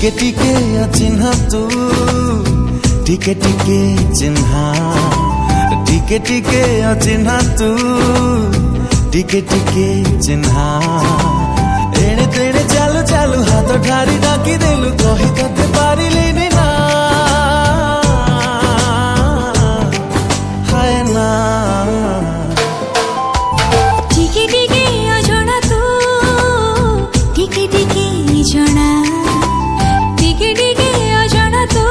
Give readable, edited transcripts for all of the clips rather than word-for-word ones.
टिके टिके अचिन्हा तू टिके टिके चिन्हा टिके टिके अचिन्हा तू टिके टिके चिन्हा एणे तेणे चालू चालू हाथ ठारी डाकी देलु कही तते पारिलिनी ना हाय ना टिके टिके अजଣା तू टिके टिके जଣା टिके टिके अजଣା तू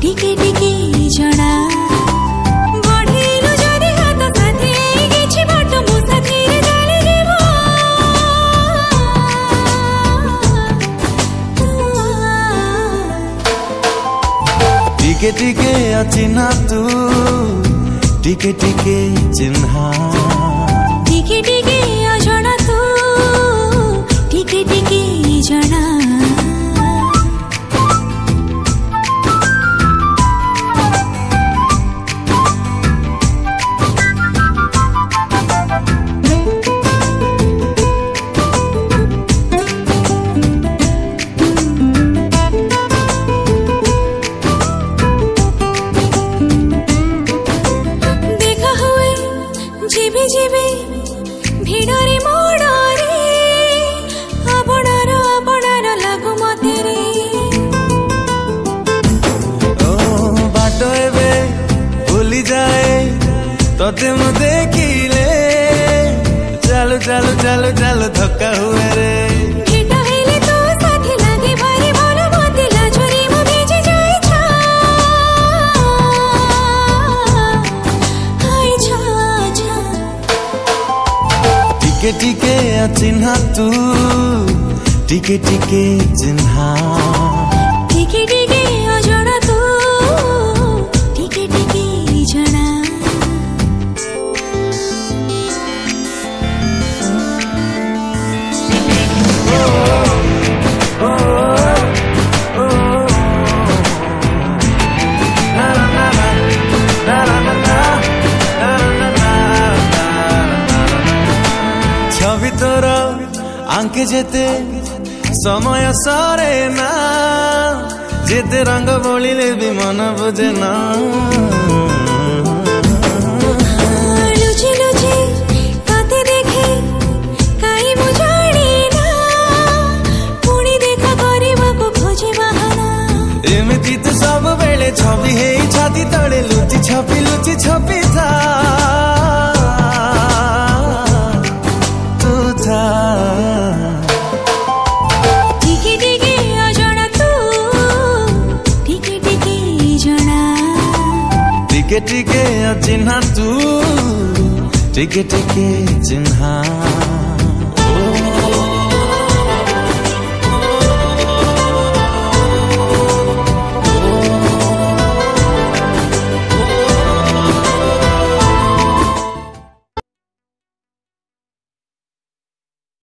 टिके टिके जଣା बढ़ेलु जदि हाथ साथी किछि बाट मो साथी रे डाली जीवो टिके टिके अचिन्हा तू टिके टिके चिन्हा टिके टिके अजଣା तू टिके टिके जଣା जीवे जीवे भिड़रे मोड़रे आपणार लागु मते रे ओ बाटो एबे भूली जाए तोते मु देखिले चालू चालू चालू चालू धक्का हुए रे भेट हेले तो साथी लागे भारी भलो मते लाजरी मु भेजी जाई छा हाय छा टिके टिके अचिन्हा तू टिके टिके चिन्हा टिके टिके अजଣା तू टिके टिके जଣା छवि तोर आंके जेते समय सरे ना जेते रंग बोलिले भी मन बुझे ना लुचि लुचि काते देखे काई मु जानी ना पुणी देखा करबा को खोजे बहाना एमिति तो सब बेले छवि हे छाती तळे लुचि छपी था तू था टिके टिके अजଣା तू टिके टिके जଣା टिके टिके अचिन्हा तू टिके टिके चिन्हा।